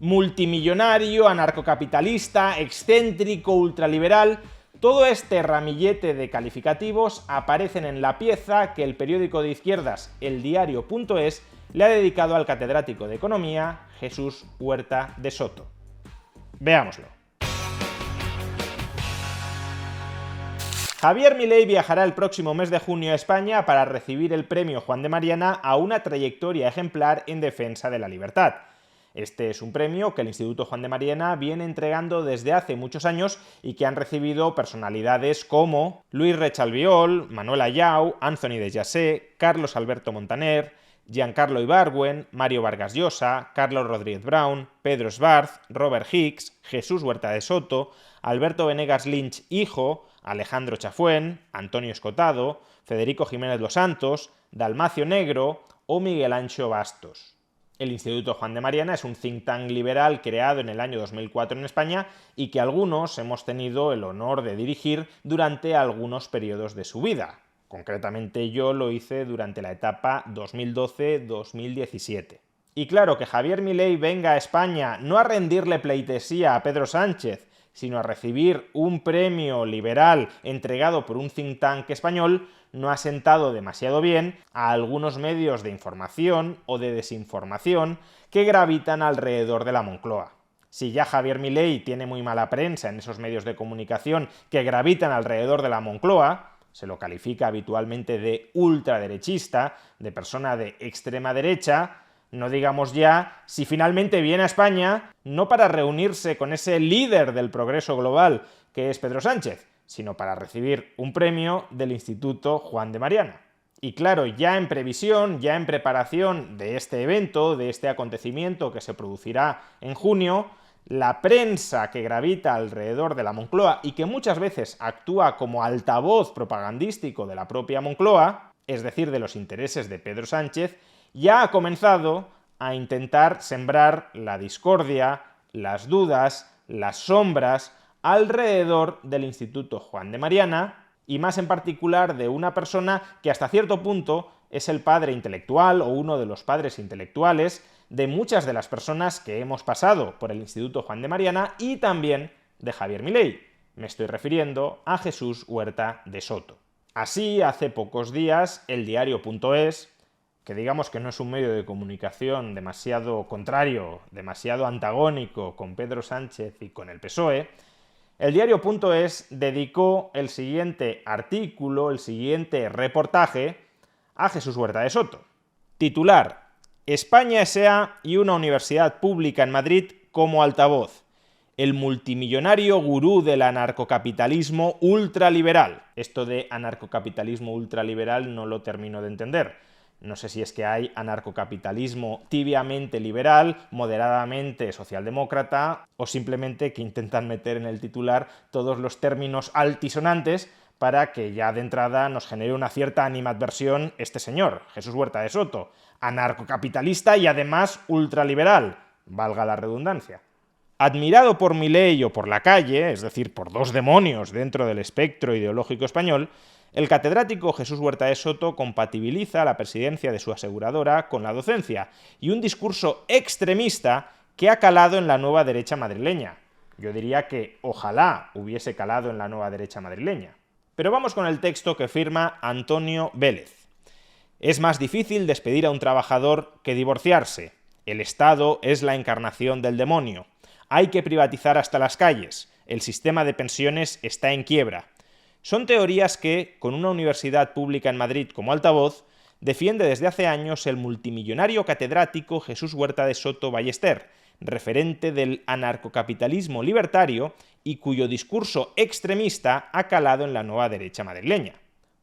Multimillonario, anarcocapitalista, excéntrico, ultraliberal. Todo este ramillete de calificativos aparecen en la pieza que el periódico de izquierdas eldiario.es le ha dedicado al catedrático de Economía Jesús Huerta de Soto. Veámoslo. Javier Milei viajará el próximo mes de junio a España para recibir el premio Juan de Mariana a una trayectoria ejemplar en defensa de la libertad. Este es un premio que el Instituto Juan de Mariana viene entregando desde hace muchos años y que han recibido personalidades como Luis Recha-Albiol, Manuel Ayau, Anthony de Jassé, Carlos Alberto Montaner, Giancarlo Ibargüen, Mario Vargas Llosa, Carlos Rodríguez Brown, Pedro Schwartz, Robert Hicks, Jesús Huerta de Soto, Alberto Venegas Lynch hijo, Alejandro Chafuen, Antonio Escotado, Federico Jiménez Los Santos, Dalmacio Negro o Miguel Ancho Bastos. El Instituto Juan de Mariana es un think tank liberal creado en el año 2004 en España y que algunos hemos tenido el honor de dirigir durante algunos periodos de su vida. Concretamente yo lo hice durante la etapa 2012-2017. Y claro, que Javier Milei venga a España no a rendirle pleitesía a Pedro Sánchez, sino a recibir un premio liberal entregado por un think tank español, no ha sentado demasiado bien a algunos medios de información o de desinformación que gravitan alrededor de la Moncloa. Si ya Javier Milei tiene muy mala prensa en esos medios de comunicación que gravitan alrededor de la Moncloa, se lo califica habitualmente de ultraderechista, de persona de extrema derecha, no digamos ya si finalmente viene a España no para reunirse con ese líder del progreso global que es Pedro Sánchez, sino para recibir un premio del Instituto Juan de Mariana. Y claro, ya en previsión, ya en preparación de este evento, de este acontecimiento que se producirá en junio, la prensa que gravita alrededor de la Moncloa y que muchas veces actúa como altavoz propagandístico de la propia Moncloa, es decir, de los intereses de Pedro Sánchez, ya ha comenzado a intentar sembrar la discordia, las dudas, las sombras alrededor del Instituto Juan de Mariana y más en particular de una persona que hasta cierto punto es el padre intelectual o uno de los padres intelectuales de muchas de las personas que hemos pasado por el Instituto Juan de Mariana y también de Javier Milei. Me estoy refiriendo a Jesús Huerta de Soto. Así, hace pocos días, eldiario.es, que digamos que no es un medio de comunicación demasiado contrario, demasiado antagónico con Pedro Sánchez y con el PSOE, eldiario.es dedicó el siguiente artículo, el siguiente reportaje a Jesús Huerta de Soto. Titular: España S.A. y una universidad pública en Madrid como altavoz. El multimillonario gurú del anarcocapitalismo ultraliberal. Esto de anarcocapitalismo ultraliberal no lo termino de entender. No sé si es que hay anarcocapitalismo tibiamente liberal, moderadamente socialdemócrata, o simplemente que intentan meter en el titular todos los términos altisonantes para que ya de entrada nos genere una cierta animadversión este señor, Jesús Huerta de Soto, anarcocapitalista y además ultraliberal, valga la redundancia. Admirado por Milei o por la calle, es decir, por dos demonios dentro del espectro ideológico español, el catedrático Jesús Huerta de Soto compatibiliza la presidencia de su aseguradora con la docencia y un discurso extremista que ha calado en la nueva derecha madrileña. Yo diría que ojalá hubiese calado en la nueva derecha madrileña. Pero vamos con el texto que firma Antonio Vélez. Es más difícil despedir a un trabajador que divorciarse. El Estado es la encarnación del demonio. Hay que privatizar hasta las calles. El sistema de pensiones está en quiebra. Son teorías que, con una universidad pública en Madrid como altavoz, defiende desde hace años el multimillonario catedrático Jesús Huerta de Soto Ballester, referente del anarcocapitalismo libertario y cuyo discurso extremista ha calado en la nueva derecha madrileña.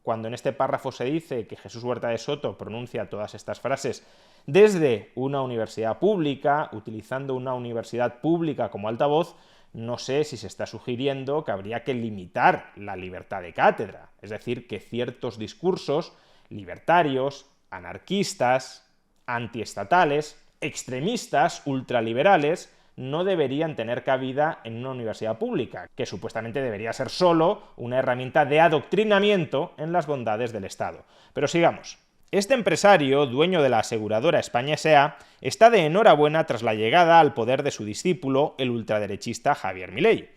Cuando en este párrafo se dice que Jesús Huerta de Soto pronuncia todas estas frases desde una universidad pública, utilizando una universidad pública como altavoz, no sé si se está sugiriendo que habría que limitar la libertad de cátedra, es decir, que ciertos discursos libertarios, anarquistas, antiestatales, extremistas, ultraliberales, no deberían tener cabida en una universidad pública, que supuestamente debería ser solo una herramienta de adoctrinamiento en las bondades del Estado. Pero sigamos. Este empresario, dueño de la aseguradora España S.A., está de enhorabuena tras la llegada al poder de su discípulo, el ultraderechista Javier Milei.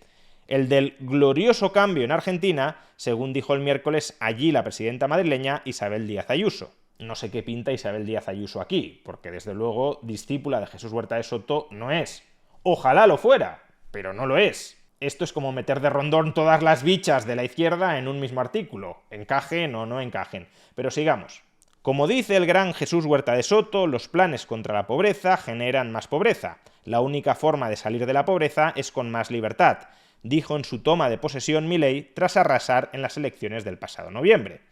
El del glorioso cambio en Argentina, según dijo el miércoles allí la presidenta madrileña Isabel Díaz Ayuso. No sé qué pinta Isabel Díaz Ayuso aquí, porque desde luego discípula de Jesús Huerta de Soto no es. Ojalá lo fuera, pero no lo es. Esto es como meter de rondón todas las bichas de la izquierda en un mismo artículo. Encajen o no encajen. Pero sigamos. Como dice el gran Jesús Huerta de Soto, los planes contra la pobreza generan más pobreza. La única forma de salir de la pobreza es con más libertad, dijo en su toma de posesión Milei tras arrasar en las elecciones del pasado noviembre.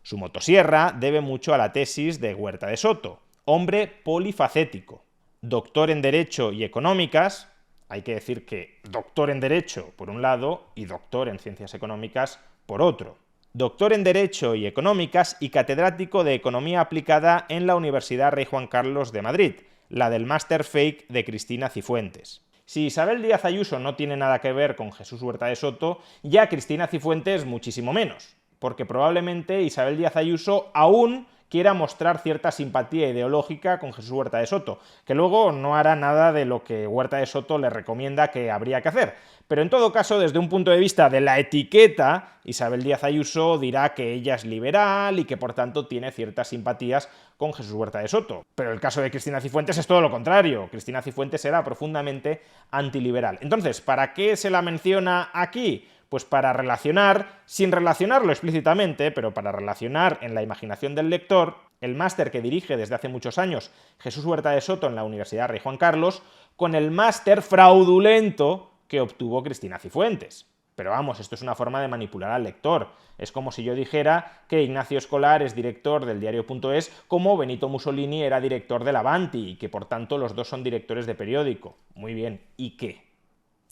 Su motosierra debe mucho a la tesis de Huerta de Soto, hombre polifacético, doctor en Derecho y Económicas, hay que decir que doctor en Derecho por un lado y doctor en Ciencias Económicas por otro. Doctor en Derecho y Económicas y catedrático de Economía Aplicada en la Universidad Rey Juan Carlos de Madrid, la del máster fake de Cristina Cifuentes. Si Isabel Díaz Ayuso no tiene nada que ver con Jesús Huerta de Soto, ya Cristina Cifuentes muchísimo menos, porque probablemente Isabel Díaz Ayuso aún quiera mostrar cierta simpatía ideológica con Jesús Huerta de Soto, que luego no hará nada de lo que Huerta de Soto le recomienda que habría que hacer. Pero en todo caso, desde un punto de vista de la etiqueta, Isabel Díaz Ayuso dirá que ella es liberal y que por tanto tiene ciertas simpatías con Jesús Huerta de Soto. Pero el caso de Cristina Cifuentes es todo lo contrario. Cristina Cifuentes era profundamente antiliberal. Entonces, ¿para qué se la menciona aquí? Pues para relacionar, sin relacionarlo explícitamente, pero para relacionar en la imaginación del lector, el máster que dirige desde hace muchos años Jesús Huerta de Soto en la Universidad Rey Juan Carlos, con el máster fraudulento que obtuvo Cristina Cifuentes. Pero vamos, esto es una forma de manipular al lector. Es como si yo dijera que Ignacio Escolar es director del diario.es como Benito Mussolini era director del Avanti y que por tanto los dos son directores de periódico. Muy bien, ¿y qué?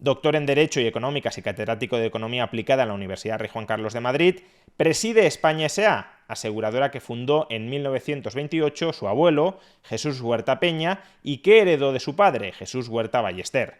Doctor en Derecho y Económicas y catedrático de Economía Aplicada en la Universidad Rey Juan Carlos de Madrid, preside España S.A., aseguradora que fundó en 1928 su abuelo, Jesús Huerta Peña, y que heredó de su padre, Jesús Huerta Ballester.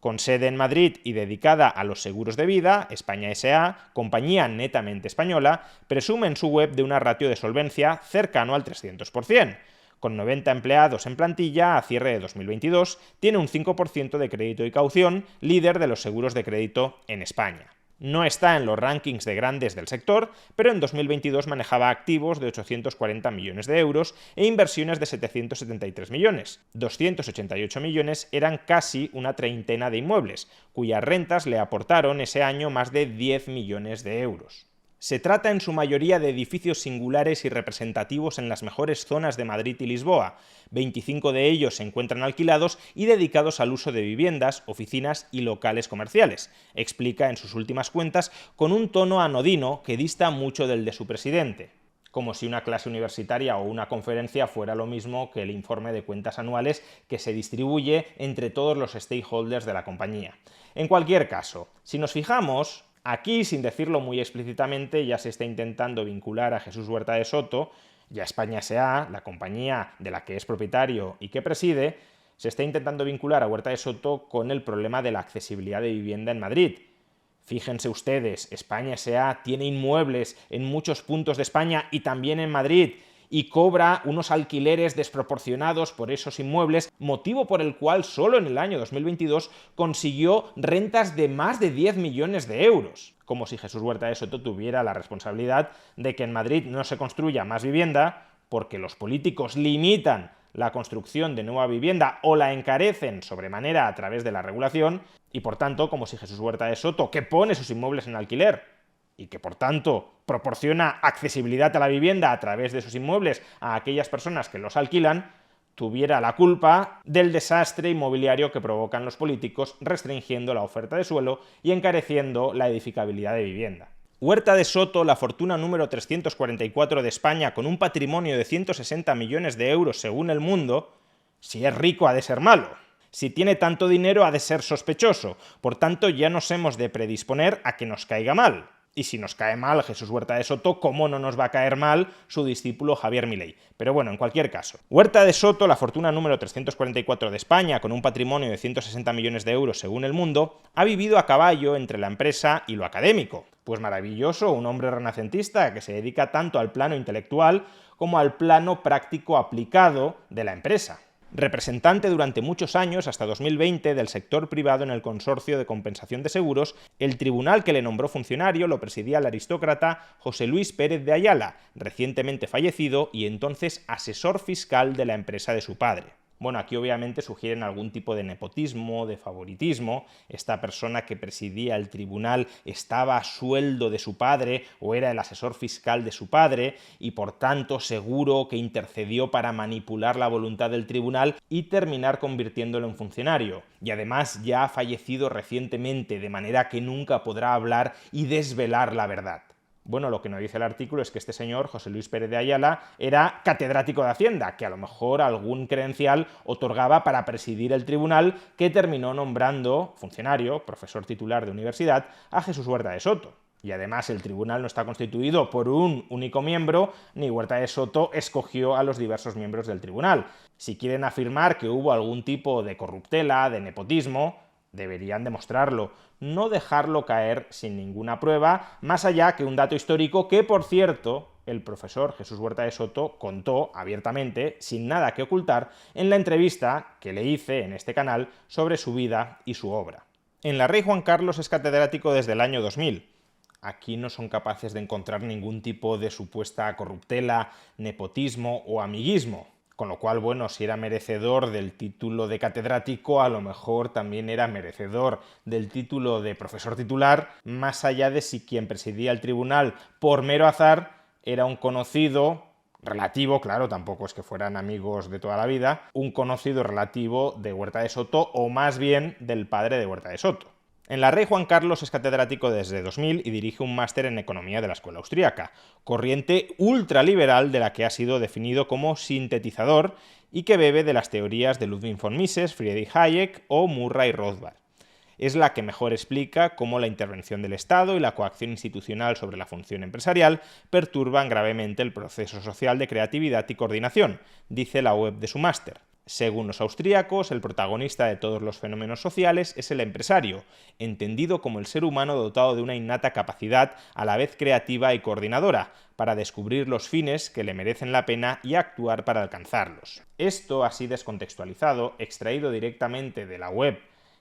Con sede en Madrid y dedicada a los seguros de vida, España S.A., compañía netamente española, presume en su web de una ratio de solvencia cercano al 300%. Con 90 empleados en plantilla, a cierre de 2022, tiene un 5% de crédito y caución, líder de los seguros de crédito en España. No está en los rankings de grandes del sector, pero en 2022 manejaba activos de 840 millones de euros e inversiones de 773 millones. 288 millones eran casi una treintena de inmuebles, cuyas rentas le aportaron ese año más de 10 millones de euros. Se trata en su mayoría de edificios singulares y representativos en las mejores zonas de Madrid y Lisboa. 25 de ellos se encuentran alquilados y dedicados al uso de viviendas, oficinas y locales comerciales, explica en sus últimas cuentas con un tono anodino que dista mucho del de su presidente. Como si una clase universitaria o una conferencia fuera lo mismo que el informe de cuentas anuales que se distribuye entre todos los stakeholders de la compañía. En cualquier caso, si nos fijamos, aquí, sin decirlo muy explícitamente, ya se está intentando vincular a Jesús Huerta de Soto y a España S.A., la compañía de la que es propietario y que preside, se está intentando vincular a Huerta de Soto con el problema de la accesibilidad de vivienda en Madrid. Fíjense ustedes, España S.A. tiene inmuebles en muchos puntos de España y también en Madrid, y cobra unos alquileres desproporcionados por esos inmuebles, motivo por el cual solo en el año 2022 consiguió rentas de más de 10 millones de euros. Como si Jesús Huerta de Soto tuviera la responsabilidad de que en Madrid no se construya más vivienda, porque los políticos limitan la construcción de nueva vivienda o la encarecen sobremanera a través de la regulación, y por tanto, como si Jesús Huerta de Soto, que pone sus inmuebles en alquiler, y que por tanto proporciona accesibilidad a la vivienda a través de sus inmuebles a aquellas personas que los alquilan, tuviera la culpa del desastre inmobiliario que provocan los políticos restringiendo la oferta de suelo y encareciendo la edificabilidad de vivienda. Huerta de Soto, la fortuna número 344 de España, con un patrimonio de 160 millones de euros según El Mundo, si es rico ha de ser malo. Si tiene tanto dinero ha de ser sospechoso, por tanto ya nos hemos de predisponer a que nos caiga mal. Y si nos cae mal Jesús Huerta de Soto, ¿cómo no nos va a caer mal su discípulo Javier Milei? Pero bueno, en cualquier caso. Huerta de Soto, la fortuna número 344 de España, con un patrimonio de 160 millones de euros según El Mundo, ha vivido a caballo entre la empresa y lo académico. Pues maravilloso, un hombre renacentista que se dedica tanto al plano intelectual como al plano práctico aplicado de la empresa. Representante durante muchos años, hasta 2020, del sector privado en el Consorcio de Compensación de Seguros, el tribunal que le nombró funcionario lo presidía el aristócrata José Luis Pérez de Ayala, recientemente fallecido y entonces asesor fiscal de la empresa de su padre. Bueno, aquí obviamente sugieren algún tipo de nepotismo, de favoritismo. Esta persona que presidía el tribunal estaba a sueldo de su padre o era el asesor fiscal de su padre y por tanto seguro que intercedió para manipular la voluntad del tribunal y terminar convirtiéndolo en funcionario. Y además ya ha fallecido recientemente, de manera que nunca podrá hablar y desvelar la verdad. Bueno, lo que nos dice el artículo es que este señor, José Luis Pérez de Ayala, era catedrático de Hacienda, que a lo mejor algún credencial otorgaba para presidir el tribunal, que terminó nombrando funcionario, profesor titular de universidad, a Jesús Huerta de Soto. Y además el tribunal no está constituido por un único miembro, ni Huerta de Soto escogió a los diversos miembros del tribunal. Si quieren afirmar que hubo algún tipo de corruptela, de nepotismo, deberían demostrarlo, no dejarlo caer sin ninguna prueba, más allá que un dato histórico que, por cierto, el profesor Jesús Huerta de Soto contó abiertamente, sin nada que ocultar, en la entrevista que le hice en este canal sobre su vida y su obra. En la Rey Juan Carlos es catedrático desde el año 2000. Aquí no son capaces de encontrar ningún tipo de supuesta corruptela, nepotismo o amiguismo. Con lo cual, bueno, si era merecedor del título de catedrático, a lo mejor también era merecedor del título de profesor titular, más allá de si quien presidía el tribunal por mero azar era un conocido relativo, claro, tampoco es que fueran amigos de toda la vida, un conocido relativo de Huerta de Soto o más bien del padre de Huerta de Soto. En la Rey Juan Carlos es catedrático desde 2000 y dirige un máster en Economía de la Escuela Austríaca, corriente ultraliberal de la que ha sido definido como sintetizador y que bebe de las teorías de Ludwig von Mises, Friedrich Hayek o Murray Rothbard. Es la que mejor explica cómo la intervención del Estado y la coacción institucional sobre la función empresarial perturban gravemente el proceso social de creatividad y coordinación, dice la web de su máster. Según los austríacos, el protagonista de todos los fenómenos sociales es el empresario, entendido como el ser humano dotado de una innata capacidad a la vez creativa y coordinadora, para descubrir los fines que le merecen la pena y actuar para alcanzarlos. Esto, así descontextualizado, extraído directamente de la web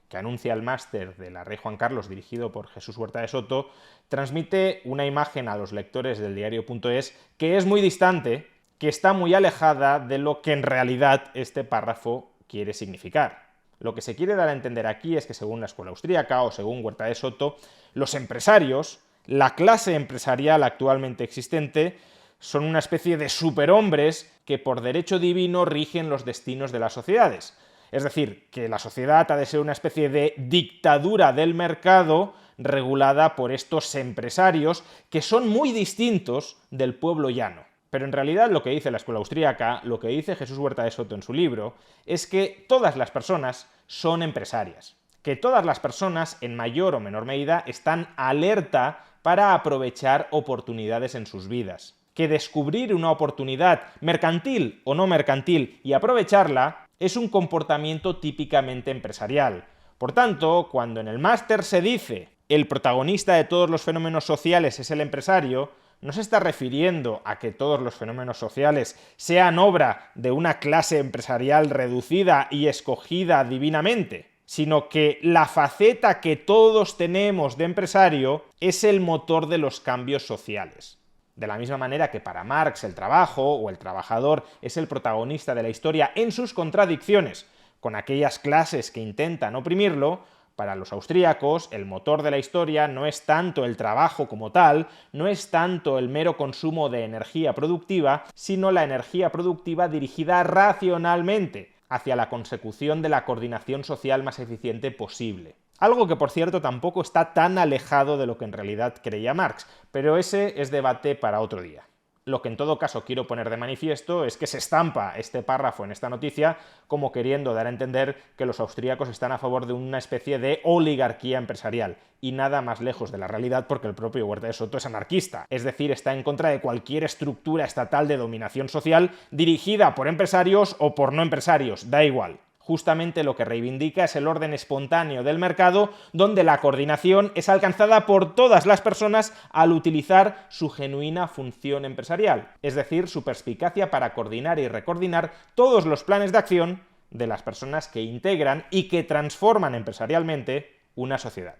que anuncia el máster de la Rey Juan Carlos dirigido por Jesús Huerta de Soto, transmite una imagen a los lectores del diario.es que es muy distante, que está muy alejada de lo que en realidad este párrafo quiere significar. Lo que se quiere dar a entender aquí es que según la escuela austríaca o según Huerta de Soto, los empresarios, la clase empresarial actualmente existente, son una especie de superhombres que por derecho divino rigen los destinos de las sociedades. Es decir, que la sociedad ha de ser una especie de dictadura del mercado regulada por estos empresarios que son muy distintos del pueblo llano. Pero en realidad lo que dice la escuela austríaca, lo que dice Jesús Huerta de Soto en su libro, es que todas las personas son empresarias. Que todas las personas, en mayor o menor medida, están alerta para aprovechar oportunidades en sus vidas. Que descubrir una oportunidad, mercantil o no mercantil, y aprovecharla, es un comportamiento típicamente empresarial. Por tanto, cuando en el máster se dice el protagonista de todos los fenómenos sociales es el empresario, no se está refiriendo a que todos los fenómenos sociales sean obra de una clase empresarial reducida y escogida divinamente, sino que la faceta que todos tenemos de empresario es el motor de los cambios sociales. De la misma manera que para Marx el trabajo o el trabajador es el protagonista de la historia en sus contradicciones con aquellas clases que intentan oprimirlo, para los austríacos, el motor de la historia no es tanto el trabajo como tal, no es tanto el mero consumo de energía productiva, sino la energía productiva dirigida racionalmente hacia la consecución de la coordinación social más eficiente posible. Algo que, por cierto, tampoco está tan alejado de lo que en realidad creía Marx, pero ese es debate para otro día. Lo que en todo caso quiero poner de manifiesto es que se estampa este párrafo en esta noticia como queriendo dar a entender que los austríacos están a favor de una especie de oligarquía empresarial, y nada más lejos de la realidad porque el propio Huerta de Soto es anarquista, es decir, está en contra de cualquier estructura estatal de dominación social dirigida por empresarios o por no empresarios, da igual. Justamente lo que reivindica es el orden espontáneo del mercado, donde la coordinación es alcanzada por todas las personas al utilizar su genuina función empresarial, es decir, su perspicacia para coordinar y recoordinar todos los planes de acción de las personas que integran y que transforman empresarialmente una sociedad.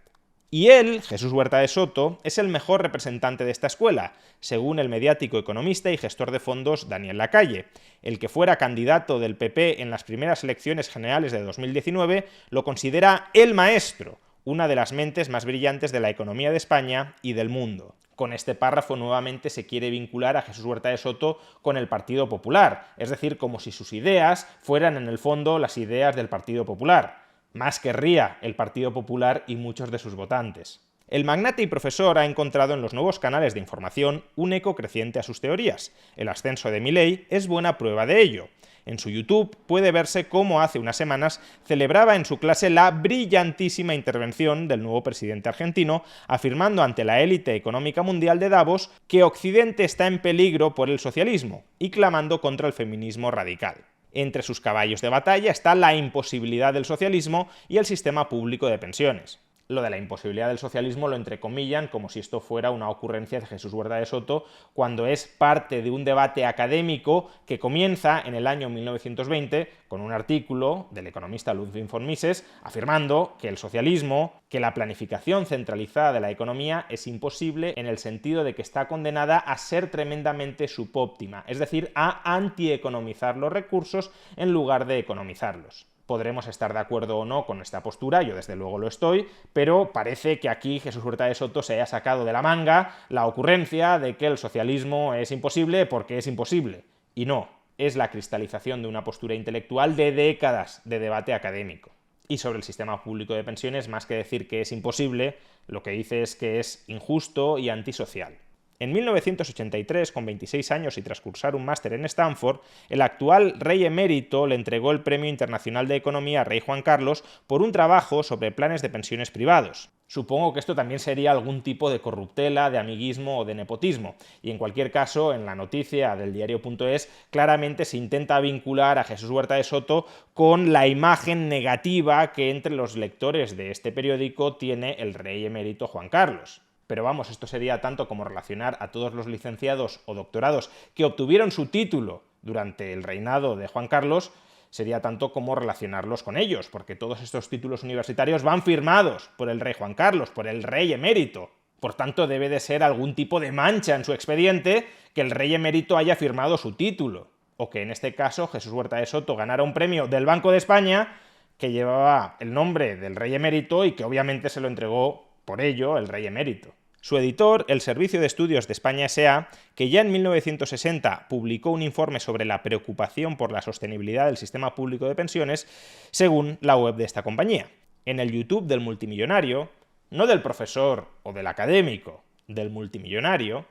Y él, Jesús Huerta de Soto, es el mejor representante de esta escuela, según el mediático economista y gestor de fondos Daniel Lacalle. El que fuera candidato del PP en las primeras elecciones generales de 2019 lo considera el maestro, una de las mentes más brillantes de la economía de España y del mundo. Con este párrafo nuevamente se quiere vincular a Jesús Huerta de Soto con el Partido Popular, es decir, como si sus ideas fueran en el fondo las ideas del Partido Popular. Más querría el Partido Popular y muchos de sus votantes. El magnate y profesor ha encontrado en los nuevos canales de información un eco creciente a sus teorías. El ascenso de Milei es buena prueba de ello. En su YouTube puede verse cómo hace unas semanas celebraba en su clase la brillantísima intervención del nuevo presidente argentino, afirmando ante la élite económica mundial de Davos que Occidente está en peligro por el socialismo y clamando contra el feminismo radical. Entre sus caballos de batalla está la imposibilidad del socialismo y el sistema público de pensiones. Lo de la imposibilidad del socialismo lo entrecomillan como si esto fuera una ocurrencia de Jesús Huerta de Soto, cuando es parte de un debate académico que comienza en el año 1920 con un artículo del economista Ludwig von Mises afirmando que el socialismo, que la planificación centralizada de la economía es imposible en el sentido de que está condenada a ser tremendamente subóptima, es decir, a antieconomizar los recursos en lugar de economizarlos. Podremos estar de acuerdo o no con esta postura, yo desde luego lo estoy, pero parece que aquí Jesús Huerta de Soto se haya sacado de la manga la ocurrencia de que el socialismo es imposible porque es imposible. Y no, es la cristalización de una postura intelectual de décadas de debate académico. Y sobre el sistema público de pensiones, más que decir que es imposible, lo que dice es que es injusto y antisocial. En 1983, con 26 años y tras cursar un máster en Stanford, el actual rey emérito le entregó el Premio Internacional de Economía a Rey Juan Carlos por un trabajo sobre planes de pensiones privados. Supongo que esto también sería algún tipo de corruptela, de amiguismo o de nepotismo, y en cualquier caso, en la noticia del diario.es, claramente se intenta vincular a Jesús Huerta de Soto con la imagen negativa que entre los lectores de este periódico tiene el rey emérito Juan Carlos. Pero vamos, esto sería tanto como relacionar a todos los licenciados o doctorados que obtuvieron su título durante el reinado de Juan Carlos, sería tanto como relacionarlos con ellos, porque todos estos títulos universitarios van firmados por el rey Juan Carlos, por el rey emérito. Por tanto, debe de ser algún tipo de mancha en su expediente que el rey emérito haya firmado su título, o que en este caso Jesús Huerta de Soto ganara un premio del Banco de España que llevaba el nombre del rey emérito y que obviamente se lo entregó por ello el rey emérito. Su editor, el Servicio de Estudios de España S.A., que ya en 1960 publicó un informe sobre la preocupación por la sostenibilidad del sistema público de pensiones, según la web de esta compañía. En el YouTube del multimillonario, no del profesor o del académico, del multimillonario,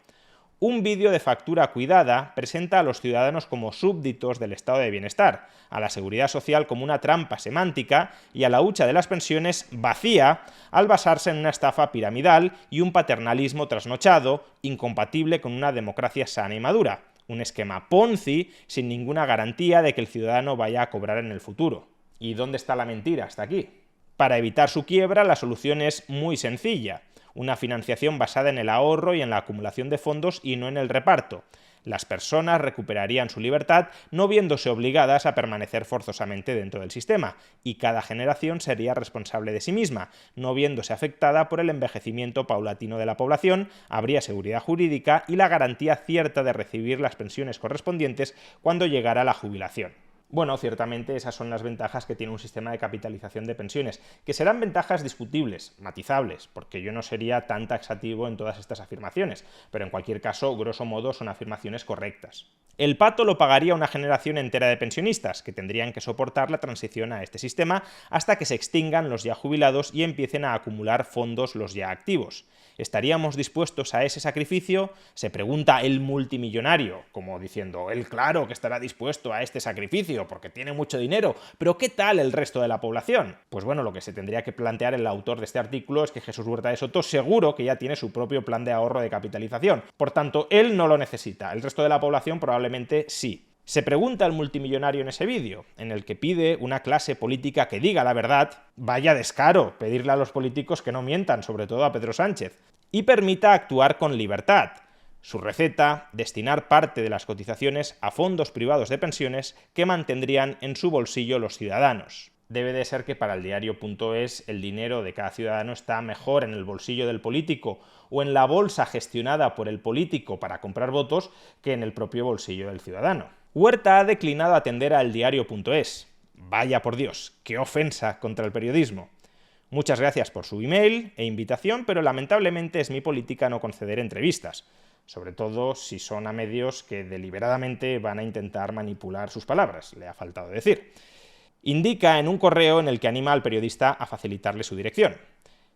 un vídeo de factura cuidada presenta a los ciudadanos como súbditos del estado de bienestar, a la seguridad social como una trampa semántica y a la hucha de las pensiones vacía al basarse en una estafa piramidal y un paternalismo trasnochado, incompatible con una democracia sana y madura, un esquema Ponzi sin ninguna garantía de que el ciudadano vaya a cobrar en el futuro. ¿Y dónde está la mentira hasta aquí? Para evitar su quiebra, la solución es muy sencilla. Una financiación basada en el ahorro y en la acumulación de fondos y no en el reparto. Las personas recuperarían su libertad no viéndose obligadas a permanecer forzosamente dentro del sistema, y cada generación sería responsable de sí misma, no viéndose afectada por el envejecimiento paulatino de la población, habría seguridad jurídica y la garantía cierta de recibir las pensiones correspondientes cuando llegara la jubilación. Bueno, ciertamente esas son las ventajas que tiene un sistema de capitalización de pensiones, que serán ventajas discutibles, matizables, porque yo no sería tan taxativo en todas estas afirmaciones, pero en cualquier caso, grosso modo, son afirmaciones correctas. El pato lo pagaría una generación entera de pensionistas, que tendrían que soportar la transición a este sistema hasta que se extingan los ya jubilados y empiecen a acumular fondos los ya activos. ¿Estaríamos dispuestos a ese sacrificio? Se pregunta el multimillonario, como diciendo, él claro que estará dispuesto a este sacrificio porque tiene mucho dinero, pero ¿qué tal el resto de la población? Pues bueno, lo que se tendría que plantear el autor de este artículo es que Jesús Huerta de Soto seguro que ya tiene su propio plan de ahorro de capitalización, por tanto, él no lo necesita, el resto de la población probablemente sí. Se pregunta el multimillonario en ese vídeo, en el que pide una clase política que diga la verdad, vaya descaro pedirle a los políticos que no mientan, sobre todo a Pedro Sánchez, y permita actuar con libertad. Su receta, destinar parte de las cotizaciones a fondos privados de pensiones que mantendrían en su bolsillo los ciudadanos. Debe de ser que para el diario.es el dinero de cada ciudadano está mejor en el bolsillo del político o en la bolsa gestionada por el político para comprar votos que en el propio bolsillo del ciudadano. Huerta ha declinado atender al diario.es. Vaya por Dios, qué ofensa contra el periodismo. Muchas gracias por su email e invitación, pero lamentablemente es mi política no conceder entrevistas, sobre todo si son a medios que deliberadamente van a intentar manipular sus palabras, le ha faltado decir. Indica en un correo en el que anima al periodista a facilitarle su dirección.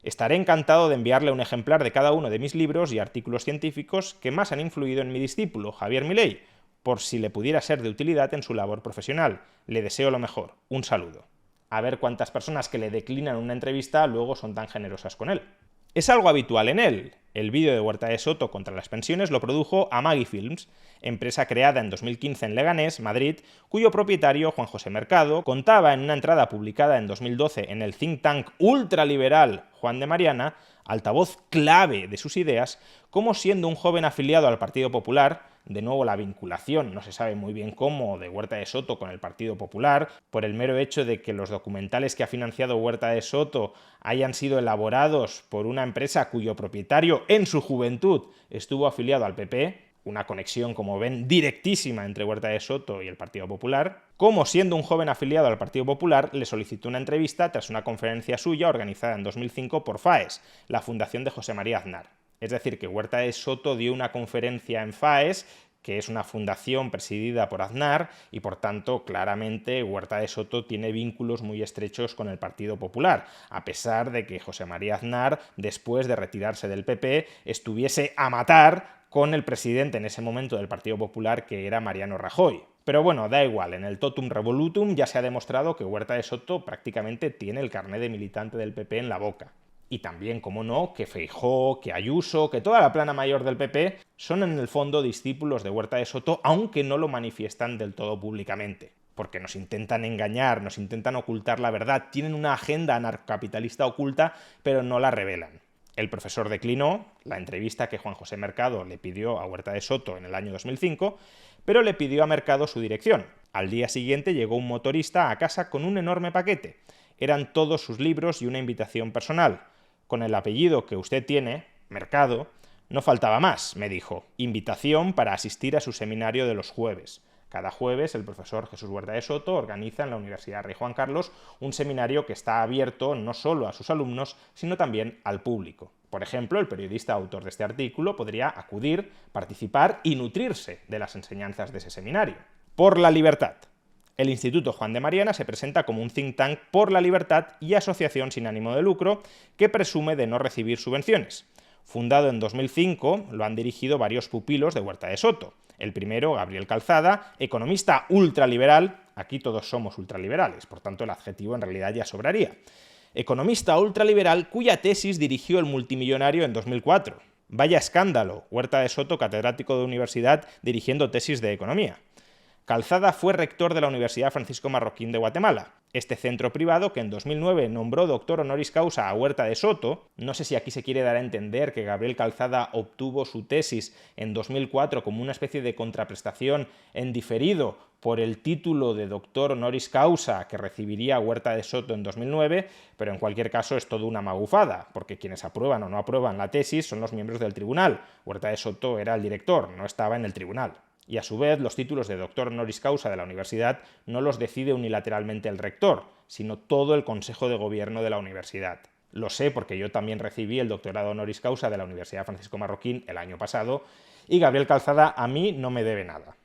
Estaré encantado de enviarle un ejemplar de cada uno de mis libros y artículos científicos que más han influido en mi discípulo, Javier Milei, por si le pudiera ser de utilidad en su labor profesional. Le deseo lo mejor. Un saludo. A ver cuántas personas que le declinan una entrevista luego son tan generosas con él. Es algo habitual en él. El vídeo de Huerta de Soto contra las pensiones lo produjo Amagi Films, empresa creada en 2015 en Leganés, Madrid, cuyo propietario, Juan José Mercado, contaba en una entrada publicada en 2012 en el think tank ultraliberal Juan de Mariana, altavoz clave de sus ideas, como siendo un joven afiliado al Partido Popular, de nuevo la vinculación, no se sabe muy bien cómo, de Huerta de Soto con el Partido Popular, por el mero hecho de que los documentales que ha financiado Huerta de Soto hayan sido elaborados por una empresa cuyo propietario en su juventud estuvo afiliado al PP, una conexión, como ven, directísima entre Huerta de Soto y el Partido Popular, como siendo un joven afiliado al Partido Popular le solicitó una entrevista tras una conferencia suya organizada en 2005 por FAES, la Fundación de José María Aznar. Es decir, que Huerta de Soto dio una conferencia en FAES, que es una fundación presidida por Aznar, y por tanto, claramente, Huerta de Soto tiene vínculos muy estrechos con el Partido Popular, a pesar de que José María Aznar, después de retirarse del PP, estuviese a matar con el presidente en ese momento del Partido Popular, que era Mariano Rajoy. Pero bueno, da igual, en el totum revolutum ya se ha demostrado que Huerta de Soto prácticamente tiene el carné de militante del PP en la boca. Y también, como no, que Feijóo, que Ayuso, que toda la plana mayor del PP son en el fondo discípulos de Huerta de Soto, aunque no lo manifiestan del todo públicamente. Porque nos intentan engañar, nos intentan ocultar la verdad, tienen una agenda anarcocapitalista oculta, pero no la revelan. El profesor declinó la entrevista que Juan José Mercado le pidió a Huerta de Soto en el año 2005, pero le pidió a Mercado su dirección. Al día siguiente llegó un motorista a casa con un enorme paquete. Eran todos sus libros y una invitación personal. Con el apellido que usted tiene, Mercado, no faltaba más, me dijo. Invitación para asistir a su seminario de los jueves. Cada jueves el profesor Jesús Huerta de Soto organiza en la Universidad Rey Juan Carlos un seminario que está abierto no solo a sus alumnos, sino también al público. Por ejemplo, el periodista autor de este artículo podría acudir, participar y nutrirse de las enseñanzas de ese seminario. Por la libertad. El Instituto Juan de Mariana se presenta como un think tank por la libertad y asociación sin ánimo de lucro que presume de no recibir subvenciones. Fundado en 2005, lo han dirigido varios pupilos de Huerta de Soto. El primero, Gabriel Calzada, economista ultraliberal, aquí todos somos ultraliberales, por tanto el adjetivo en realidad ya sobraría. Economista ultraliberal cuya tesis dirigió el multimillonario en 2004. Vaya escándalo, Huerta de Soto, catedrático de universidad, dirigiendo tesis de economía. Calzada fue rector de la Universidad Francisco Marroquín de Guatemala. Este centro privado, que en 2009 nombró doctor honoris causa a Huerta de Soto, no sé si aquí se quiere dar a entender que Gabriel Calzada obtuvo su tesis en 2004 como una especie de contraprestación en diferido por el título de doctor honoris causa que recibiría Huerta de Soto en 2009, pero en cualquier caso es todo una magufada, porque quienes aprueban o no aprueban la tesis son los miembros del tribunal. Huerta de Soto era el director, no estaba en el tribunal. Y a su vez, los títulos de doctor honoris causa de la universidad no los decide unilateralmente el rector, sino todo el Consejo de Gobierno de la universidad. Lo sé porque yo también recibí el doctorado honoris causa de la Universidad Francisco Marroquín el año pasado, y Gabriel Calzada a mí no me debe nada.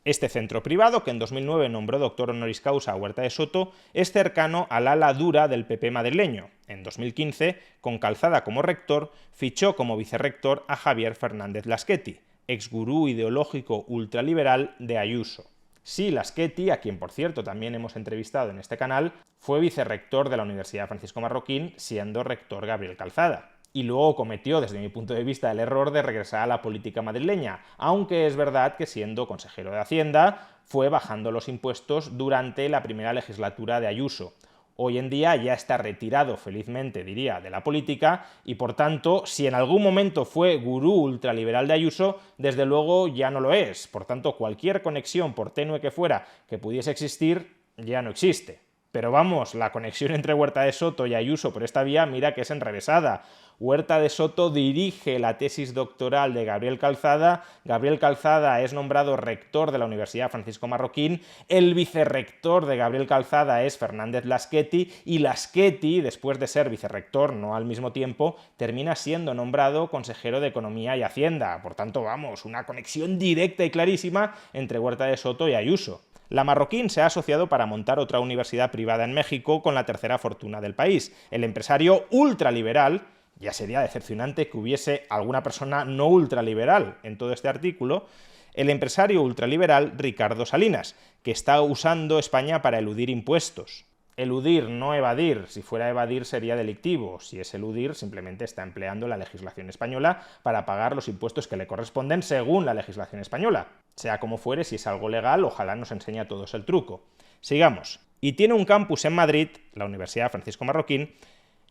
Este centro privado, que en 2009 nombró doctor honoris causa a Huerta de Soto, es cercano al ala dura del PP madrileño. En 2015, con Calzada como rector, fichó como vicerrector a Javier Fernández Laschetti, exgurú ideológico ultraliberal de Ayuso. Sí, Laschetti, a quien por cierto también hemos entrevistado en este canal, fue vicerrector de la Universidad Francisco Marroquín, siendo rector Gabriel Calzada. y luego cometió, desde mi punto de vista, el error de regresar a la política madrileña, aunque es verdad que siendo consejero de Hacienda fue bajando los impuestos durante la primera legislatura de Ayuso. Hoy en día ya está retirado, felizmente diría, de la política y por tanto, si en algún momento fue gurú ultraliberal de Ayuso, desde luego ya no lo es. Por tanto, cualquier conexión, por tenue que fuera, que pudiese existir, ya no existe. Pero vamos, la conexión entre Huerta de Soto y Ayuso por esta vía, mira que es enrevesada. Huerta de Soto dirige la tesis doctoral de Gabriel Calzada, Gabriel Calzada es nombrado rector de la Universidad Francisco Marroquín, el vicerrector de Gabriel Calzada es Fernández Laschetti, y Laschetti, después de ser vicerrector, no al mismo tiempo, termina siendo nombrado consejero de Economía y Hacienda. Por tanto, vamos, una conexión directa y clarísima entre Huerta de Soto y Ayuso. La Marroquín se ha asociado para montar otra universidad privada en México con la tercera fortuna del país. El empresario ultraliberal, ya sería decepcionante que hubiese alguna persona no ultraliberal en todo este artículo, el empresario ultraliberal Ricardo Salinas, que está usando España para eludir impuestos. Eludir, no evadir. Si fuera evadir sería delictivo. Si es eludir, simplemente está empleando la legislación española para pagar los impuestos que le corresponden según la legislación española. Sea como fuere, si es algo legal, ojalá nos enseñe a todos el truco. Sigamos. Y tiene un campus en Madrid, la Universidad Francisco Marroquín,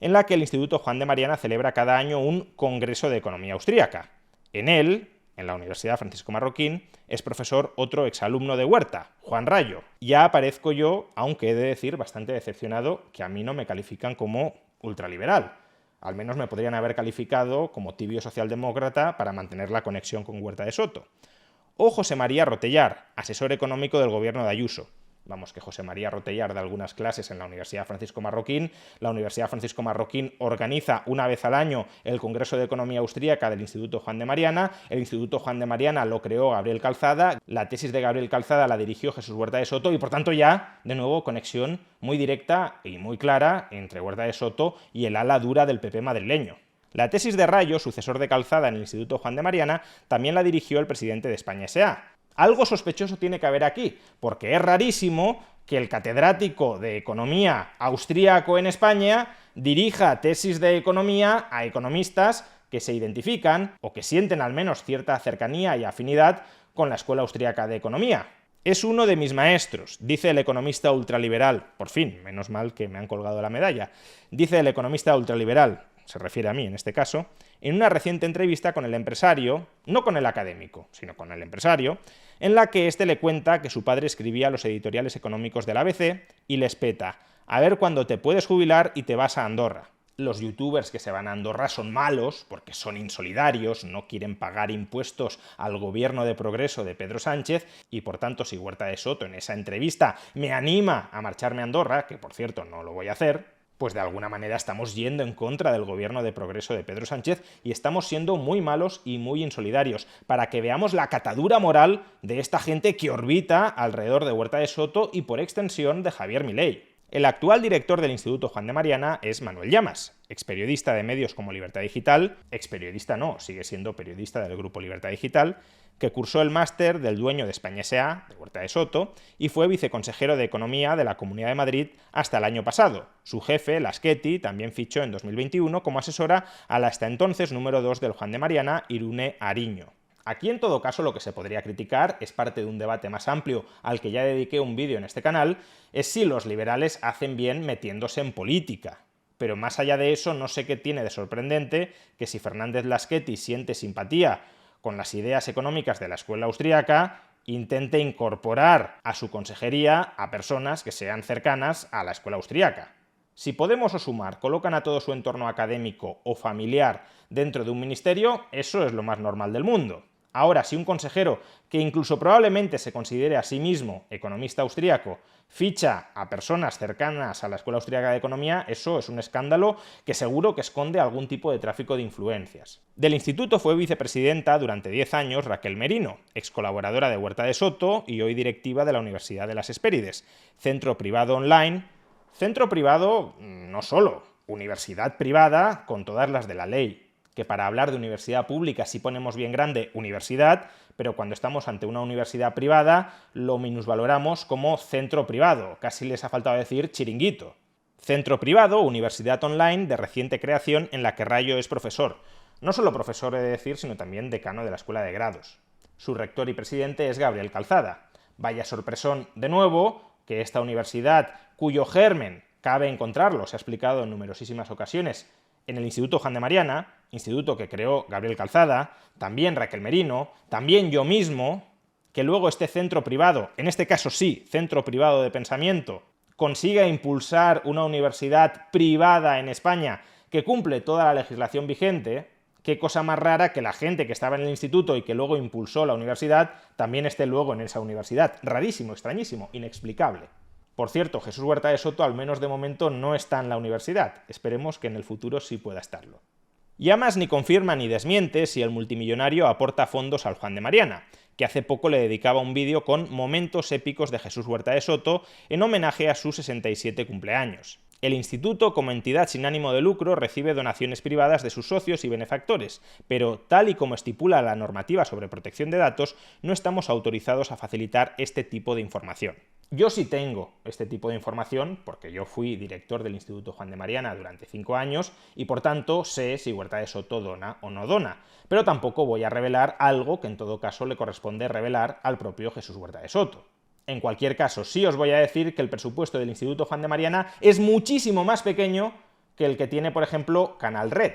en la que el Instituto Juan de Mariana celebra cada año un Congreso de Economía Austríaca. En él, en la Universidad Francisco Marroquín, es profesor otro exalumno de Huerta, Juan Rayo. Ya aparezco yo, aunque he de decir bastante decepcionado, que a mí no me califican como ultraliberal. Al menos me podrían haber calificado como tibio socialdemócrata para mantener la conexión con Huerta de Soto. O José María Rotellar, asesor económico del gobierno de Ayuso. Vamos, que José María Rotellar da algunas clases en la Universidad Francisco Marroquín. La Universidad Francisco Marroquín organiza una vez al año el Congreso de Economía Austríaca del Instituto Juan de Mariana. El Instituto Juan de Mariana lo creó Gabriel Calzada. La tesis de Gabriel Calzada la dirigió Jesús Huerta de Soto y, por tanto, ya, de nuevo, conexión muy directa y muy clara entre Huerta de Soto y el ala dura del PP madrileño. La tesis de Rayo, sucesor de Calzada en el Instituto Juan de Mariana, también la dirigió el presidente de España S.A. Algo sospechoso tiene que haber aquí, porque es rarísimo que el catedrático de economía austríaco en España dirija tesis de economía a economistas que se identifican o que sienten al menos cierta cercanía y afinidad con la Escuela Austríaca de Economía. Es uno de mis maestros, dice el economista ultraliberal, por fin, menos mal que me han colgado la medalla, dice el economista ultraliberal, se refiere a mí en este caso, en una reciente entrevista con el empresario, no con el académico, sino con el empresario, en la que éste le cuenta que su padre escribía los editoriales económicos del ABC y les peta: a ver cuándo te puedes jubilar y te vas a Andorra. Los youtubers que se van a Andorra son malos porque son insolidarios, no quieren pagar impuestos al gobierno de progreso de Pedro Sánchez y, por tanto, si Huerta de Soto en esa entrevista me anima a marcharme a Andorra, que por cierto no lo voy a hacer, pues de alguna manera estamos yendo en contra del gobierno de progreso de Pedro Sánchez y estamos siendo muy malos y muy insolidarios, para que veamos la catadura moral de esta gente que orbita alrededor de Huerta de Soto y por extensión de Javier Milei. El actual director del Instituto Juan de Mariana es Manuel Llamas, experiodista de medios como Libertad Digital, experiodista no, sigue siendo periodista del grupo Libertad Digital, que cursó el máster del dueño de España S.A., de Huerta de Soto, y fue viceconsejero de Economía de la Comunidad de Madrid hasta el año pasado. Su jefe, Laschetti, también fichó en 2021 como asesora a la hasta entonces número 2 del Juan de Mariana, Irune Ariño. Aquí, en todo caso, lo que se podría criticar, es parte de un debate más amplio al que ya dediqué un vídeo en este canal, es si los liberales hacen bien metiéndose en política. Pero más allá de eso, no sé qué tiene de sorprendente que si Fernández Laschetti siente simpatía con las ideas económicas de la escuela austríaca, intente incorporar a su consejería a personas que sean cercanas a la escuela austríaca. Si Podemos o Sumar colocan a todo su entorno académico o familiar dentro de un ministerio, eso es lo más normal del mundo. Ahora, si un consejero, que incluso probablemente se considere a sí mismo economista austríaco, ficha a personas cercanas a la Escuela Austríaca de Economía, eso es un escándalo que seguro que esconde algún tipo de tráfico de influencias. Del instituto fue vicepresidenta durante 10 años Raquel Merino, ex colaboradora de Huerta de Soto y hoy directiva de la Universidad de las Hespérides, centro privado online. Centro privado no solo, universidad privada con todas las de la ley, que para hablar de universidad pública sí ponemos bien grande universidad, pero cuando estamos ante una universidad privada lo minusvaloramos como centro privado, casi les ha faltado decir chiringuito. Centro privado, universidad online de reciente creación en la que Rayo es profesor. No solo profesor, he de decir, sino también decano de la Escuela de Grados. Su rector y presidente es Gabriel Calzada. Vaya sorpresón, de nuevo, que esta universidad, cuyo germen cabe encontrarlo, se ha explicado en numerosísimas ocasiones, en el Instituto Juan de Mariana, instituto que creó Gabriel Calzada, también Raquel Merino, también yo mismo, que luego este centro privado, en este caso sí, centro privado de pensamiento, consiga impulsar una universidad privada en España que cumple toda la legislación vigente, qué cosa más rara que la gente que estaba en el instituto y que luego impulsó la universidad también esté luego en esa universidad. Rarísimo, extrañísimo, inexplicable. Por cierto, Jesús Huerta de Soto, al menos de momento, no está en la universidad. Esperemos que en el futuro sí pueda estarlo. Llamas ni confirma ni desmiente si el multimillonario aporta fondos al Juan de Mariana, que hace poco le dedicaba un vídeo con momentos épicos de Jesús Huerta de Soto en homenaje a su 67 cumpleaños. El instituto, como entidad sin ánimo de lucro, recibe donaciones privadas de sus socios y benefactores, pero tal y como estipula la normativa sobre protección de datos, no estamos autorizados a facilitar este tipo de información. Yo sí tengo este tipo de información porque yo fui director del Instituto Juan de Mariana durante 5 años y por tanto sé si Huerta de Soto dona o no dona, pero tampoco voy a revelar algo que en todo caso le corresponde revelar al propio Jesús Huerta de Soto. En cualquier caso, sí os voy a decir que el presupuesto del Instituto Juan de Mariana es muchísimo más pequeño que el que tiene, por ejemplo, Canal Red.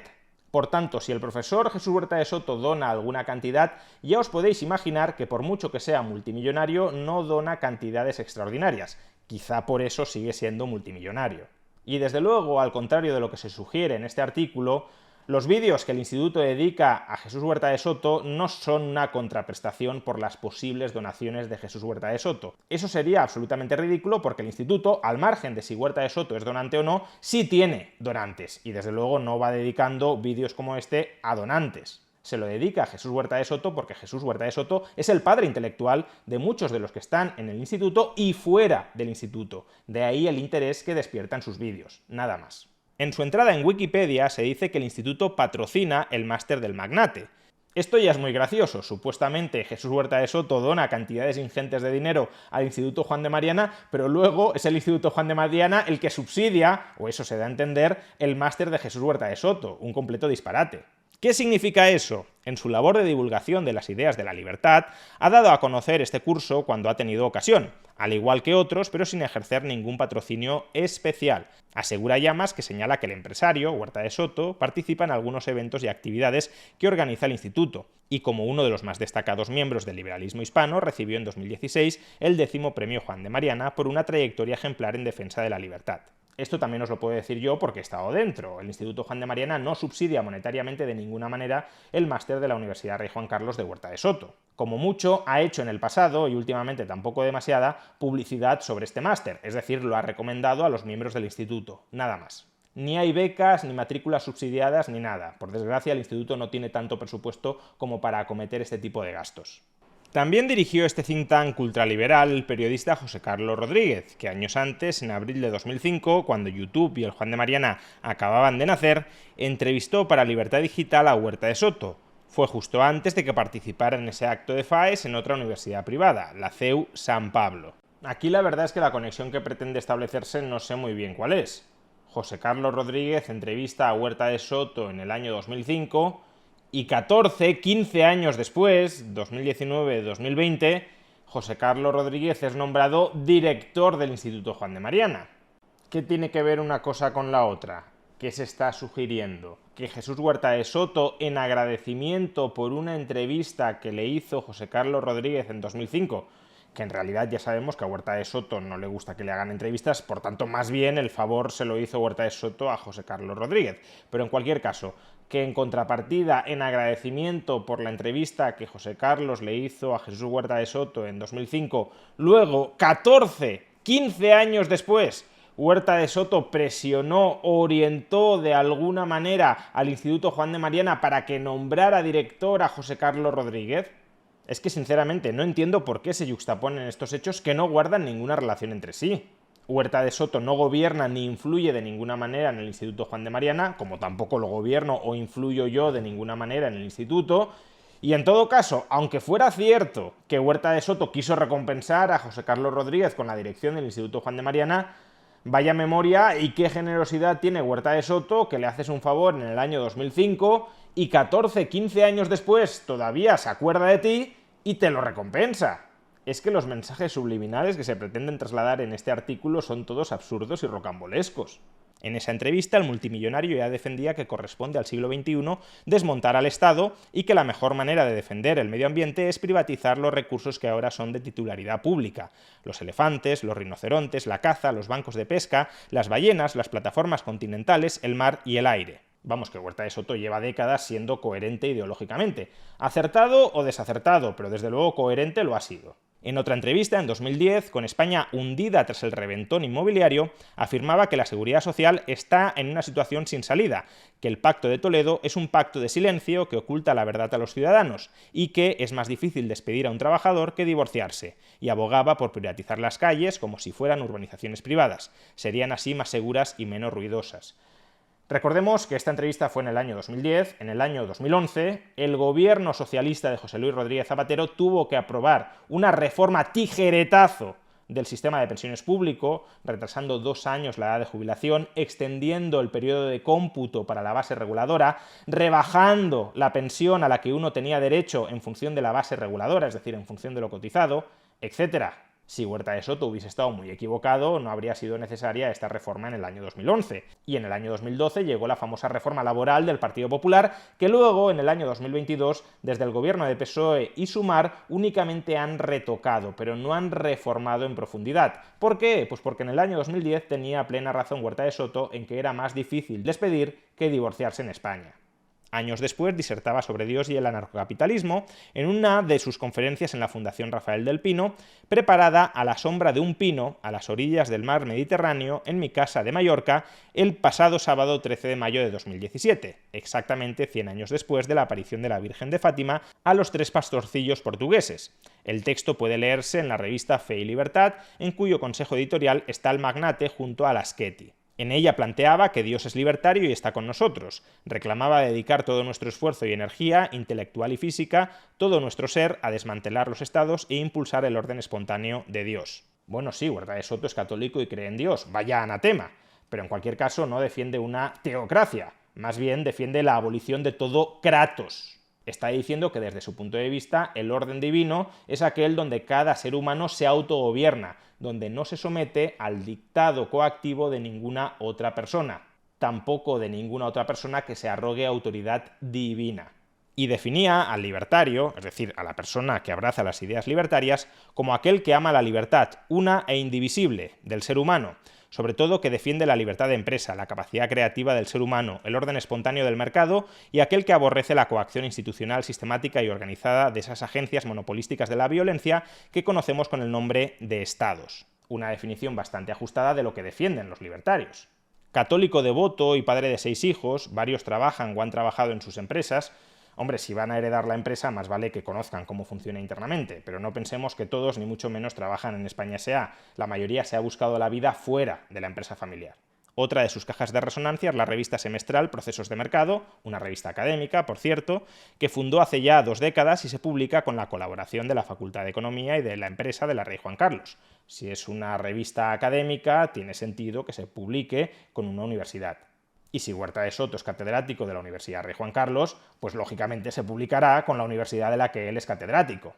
Por tanto, si el profesor Jesús Huerta de Soto dona alguna cantidad, ya os podéis imaginar que por mucho que sea multimillonario, no dona cantidades extraordinarias. Quizá por eso sigue siendo multimillonario. Y desde luego, al contrario de lo que se sugiere en este artículo, los vídeos que el instituto dedica a Jesús Huerta de Soto no son una contraprestación por las posibles donaciones de Jesús Huerta de Soto. Eso sería absolutamente ridículo porque el instituto, al margen de si Huerta de Soto es donante o no, sí tiene donantes y desde luego no va dedicando vídeos como este a donantes. Se lo dedica a Jesús Huerta de Soto porque Jesús Huerta de Soto es el padre intelectual de muchos de los que están en el instituto y fuera del instituto. De ahí el interés que despiertan sus vídeos, nada más. En su entrada en Wikipedia se dice que el instituto patrocina el máster del magnate. Esto ya es muy gracioso. Supuestamente Jesús Huerta de Soto dona cantidades ingentes de dinero al Instituto Juan de Mariana, pero luego es el Instituto Juan de Mariana el que subsidia, o eso se da a entender, el máster de Jesús Huerta de Soto. Un completo disparate. ¿Qué significa eso? En su labor de divulgación de las ideas de la libertad, ha dado a conocer este curso cuando ha tenido ocasión, al igual que otros, pero sin ejercer ningún patrocinio especial. Asegura Llamas que señala que el empresario, Huerta de Soto, participa en algunos eventos y actividades que organiza el instituto, y como uno de los más destacados miembros del liberalismo hispano, recibió en 2016 el 10º Premio Juan de Mariana por una trayectoria ejemplar en defensa de la libertad. Esto también os lo puedo decir yo porque he estado dentro. El Instituto Juan de Mariana no subsidia monetariamente de ninguna manera el máster de la Universidad Rey Juan Carlos de Huerta de Soto. Como mucho, ha hecho en el pasado, y últimamente tampoco demasiada, publicidad sobre este máster, es decir, lo ha recomendado a los miembros del instituto, nada más. Ni hay becas, ni matrículas subsidiadas, ni nada. Por desgracia, el instituto no tiene tanto presupuesto como para acometer este tipo de gastos. También dirigió este think tank ultraliberal el periodista José Carlos Rodríguez, que años antes, en abril de 2005, cuando YouTube y el Juan de Mariana acababan de nacer, entrevistó para Libertad Digital a Huerta de Soto. Fue justo antes de que participara en ese acto de FAES en otra universidad privada, la CEU San Pablo. Aquí la verdad es que la conexión que pretende establecerse no sé muy bien cuál es. José Carlos Rodríguez entrevista a Huerta de Soto en el año 2005 y 15 años después, 2019-2020, José Carlos Rodríguez es nombrado director del Instituto Juan de Mariana. ¿Qué tiene que ver una cosa con la otra? ¿Qué se está sugiriendo? ¿Que Jesús Huerta de Soto, en agradecimiento por una entrevista que le hizo José Carlos Rodríguez en 2005, que en realidad ya sabemos que a Huerta de Soto no le gusta que le hagan entrevistas, por tanto, más bien el favor se lo hizo Huerta de Soto a José Carlos Rodríguez. Pero en cualquier caso, que en contrapartida, en agradecimiento por la entrevista que José Carlos le hizo a Jesús Huerta de Soto en 2005, luego, 15 años después, Huerta de Soto presionó, orientó de alguna manera al Instituto Juan de Mariana para que nombrara director a José Carlos Rodríguez. Es que sinceramente no entiendo por qué se yuxtaponen estos hechos que no guardan ninguna relación entre sí. Huerta de Soto no gobierna ni influye de ninguna manera en el Instituto Juan de Mariana, como tampoco lo gobierno o influyo yo de ninguna manera en el instituto, y en todo caso, aunque fuera cierto que Huerta de Soto quiso recompensar a José Carlos Rodríguez con la dirección del Instituto Juan de Mariana, Vaya memoria y qué generosidad tiene Huerta de Soto, que le haces un favor en el año 2005 y 14, 15 años después todavía se acuerda de ti y te lo recompensa. Es que los mensajes subliminales que se pretenden trasladar en este artículo son todos absurdos y rocambolescos. En esa entrevista, el multimillonario ya defendía que corresponde al siglo XXI desmontar al Estado y que la mejor manera de defender el medio ambiente es privatizar los recursos que ahora son de titularidad pública. Los elefantes, los rinocerontes, la caza, los bancos de pesca, las ballenas, las plataformas continentales, el mar y el aire. Vamos, que Huerta de Soto lleva décadas siendo coherente ideológicamente. Acertado o desacertado, pero desde luego coherente lo ha sido. En otra entrevista, en 2010, con España hundida tras el reventón inmobiliario, afirmaba que la seguridad social está en una situación sin salida, que el Pacto de Toledo es un pacto de silencio que oculta la verdad a los ciudadanos y que es más difícil despedir a un trabajador que divorciarse, y abogaba por privatizar las calles como si fueran urbanizaciones privadas. Serían así más seguras y menos ruidosas. Recordemos que esta entrevista fue en el año 2010, en el año 2011, el gobierno socialista de José Luis Rodríguez Zapatero tuvo que aprobar una reforma tijeretazo del sistema de pensiones público, retrasando 2 años la edad de jubilación, extendiendo el periodo de cómputo para la base reguladora, rebajando la pensión a la que uno tenía derecho en función de la base reguladora, es decir, en función de lo cotizado, etc. Si Huerta de Soto hubiese estado muy equivocado, no habría sido necesaria esta reforma en el año 2011. Y en el año 2012 llegó la famosa reforma laboral del Partido Popular, que luego, en el año 2022, desde el gobierno de PSOE y Sumar, únicamente han retocado, pero no han reformado en profundidad. ¿Por qué? Pues porque en el año 2010 tenía plena razón Huerta de Soto en que era más difícil despedir que divorciarse en España. Años después disertaba sobre Dios y el anarcocapitalismo en una de sus conferencias en la Fundación Rafael del Pino, preparada a la sombra de un pino a las orillas del mar Mediterráneo en mi casa de Mallorca el pasado sábado 13 de mayo de 2017, exactamente 100 años después de la aparición de la Virgen de Fátima a los 3 pastorcillos portugueses. El texto puede leerse en la revista Fe y Libertad, en cuyo consejo editorial está el magnate junto a Lasqueti. En ella planteaba que Dios es libertario y está con nosotros. Reclamaba dedicar todo nuestro esfuerzo y energía, intelectual y física, todo nuestro ser, a desmantelar los estados e impulsar el orden espontáneo de Dios. Bueno, sí, Huerta de Soto es católico y cree en Dios, vaya anatema, pero en cualquier caso no defiende una teocracia, más bien defiende la abolición de todo kratos. Está diciendo que desde su punto de vista el orden divino es aquel donde cada ser humano se autogobierna, donde no se somete al dictado coactivo de ninguna otra persona, tampoco de ninguna otra persona que se arrogue autoridad divina. Y definía al libertario, es decir, a la persona que abraza las ideas libertarias, como aquel que ama la libertad, una e indivisible, del ser humano, sobre todo que defiende la libertad de empresa, la capacidad creativa del ser humano, el orden espontáneo del mercado y aquel que aborrece la coacción institucional sistemática y organizada de esas agencias monopolísticas de la violencia que conocemos con el nombre de estados. Una definición bastante ajustada de lo que defienden los libertarios. Católico devoto y padre de 6 hijos, varios trabajan o han trabajado en sus empresas. Hombre, si van a heredar la empresa, más vale que conozcan cómo funciona internamente, pero no pensemos que todos, ni mucho menos, trabajan en España S.A. La mayoría se ha buscado la vida fuera de la empresa familiar. Otra de sus cajas de resonancia es la revista semestral Procesos de Mercado, una revista académica, por cierto, que fundó hace ya 2 décadas y se publica con la colaboración de la Facultad de Economía y de la empresa de la Rey Juan Carlos. Si es una revista académica, tiene sentido que se publique con una universidad. Y si Huerta de Soto es catedrático de la Universidad Rey Juan Carlos, pues lógicamente se publicará con la universidad de la que él es catedrático.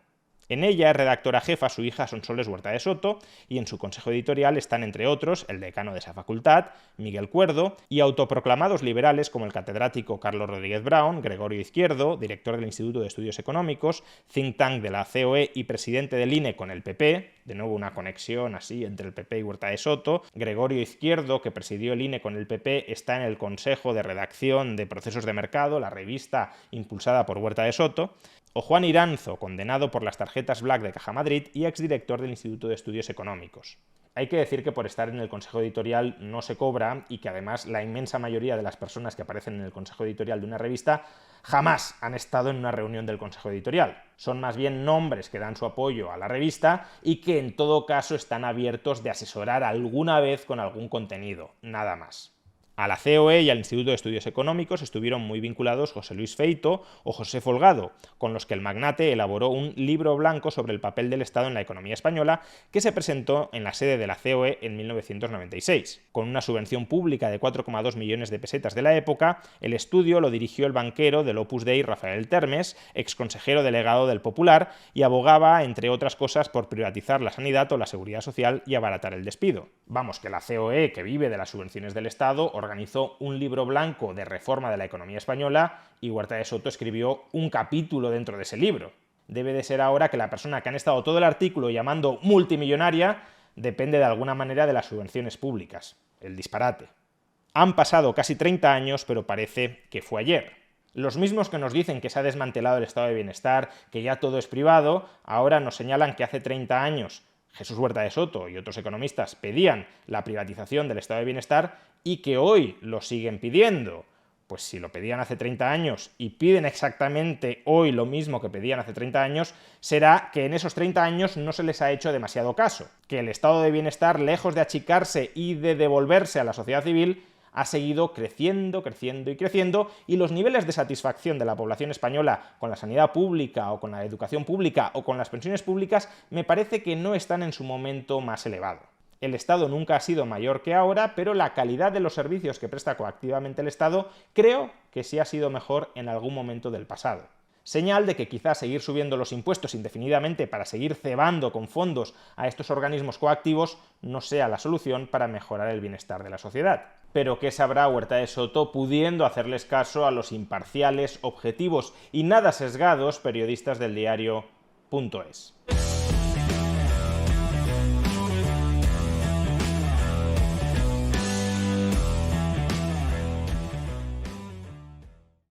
En ella es redactora jefa su hija Sonsoles Huerta de Soto y en su consejo editorial están, entre otros, el decano de esa facultad, Miguel Cuerdo, y autoproclamados liberales como el catedrático Carlos Rodríguez Brown, Gregorio Izquierdo, director del Instituto de Estudios Económicos, think tank de la COE y presidente del INE con el PP, de nuevo una conexión así entre el PP y Huerta de Soto. Gregorio Izquierdo, que presidió el INE con el PP, está en el consejo de redacción de Procesos de Mercado, la revista impulsada por Huerta de Soto. O Juan Iranzo, condenado por las tarjetas Black de Caja Madrid y exdirector del Instituto de Estudios Económicos. Hay que decir que por estar en el consejo editorial no se cobra y que además la inmensa mayoría de las personas que aparecen en el consejo editorial de una revista jamás han estado en una reunión del consejo editorial. Son más bien nombres que dan su apoyo a la revista y que en todo caso están abiertos de asesorar alguna vez con algún contenido, nada más. A la COE y al Instituto de Estudios Económicos estuvieron muy vinculados José Luis Feito o José Folgado, con los que el magnate elaboró un libro blanco sobre el papel del Estado en la economía española que se presentó en la sede de la COE en 1996. Con una subvención pública de 4,2 millones de pesetas de la época, el estudio lo dirigió el banquero del Opus Dei Rafael Termes, exconsejero delegado del Popular, y abogaba, entre otras cosas, por privatizar la sanidad o la seguridad social y abaratar el despido. Vamos, que la COE, que vive de las subvenciones del Estado, organizó un libro blanco de reforma de la economía española y Huerta de Soto escribió un capítulo dentro de ese libro. Debe de ser ahora que la persona que han estado todo el artículo llamando multimillonaria depende de alguna manera de las subvenciones públicas. El disparate. Han pasado casi 30 años, pero parece que fue ayer. Los mismos que nos dicen que se ha desmantelado el estado de bienestar, que ya todo es privado, ahora nos señalan que hace 30 años Jesús Huerta de Soto y otros economistas pedían la privatización del estado de bienestar y que hoy lo siguen pidiendo. Pues si lo pedían hace 30 años y piden exactamente hoy lo mismo que pedían hace 30 años, será que en esos 30 años no se les ha hecho demasiado caso, que el estado de bienestar, lejos de achicarse y de devolverse a la sociedad civil, ha seguido creciendo, creciendo y creciendo, y los niveles de satisfacción de la población española con la sanidad pública o con la educación pública o con las pensiones públicas me parece que no están en su momento más elevado. El Estado nunca ha sido mayor que ahora, pero la calidad de los servicios que presta coactivamente el Estado creo que sí ha sido mejor en algún momento del pasado. Señal de que quizás seguir subiendo los impuestos indefinidamente para seguir cebando con fondos a estos organismos coactivos no sea la solución para mejorar el bienestar de la sociedad. Pero ¿qué sabrá Huerta de Soto pudiendo hacerles caso a los imparciales, objetivos y nada sesgados periodistas del diario .es?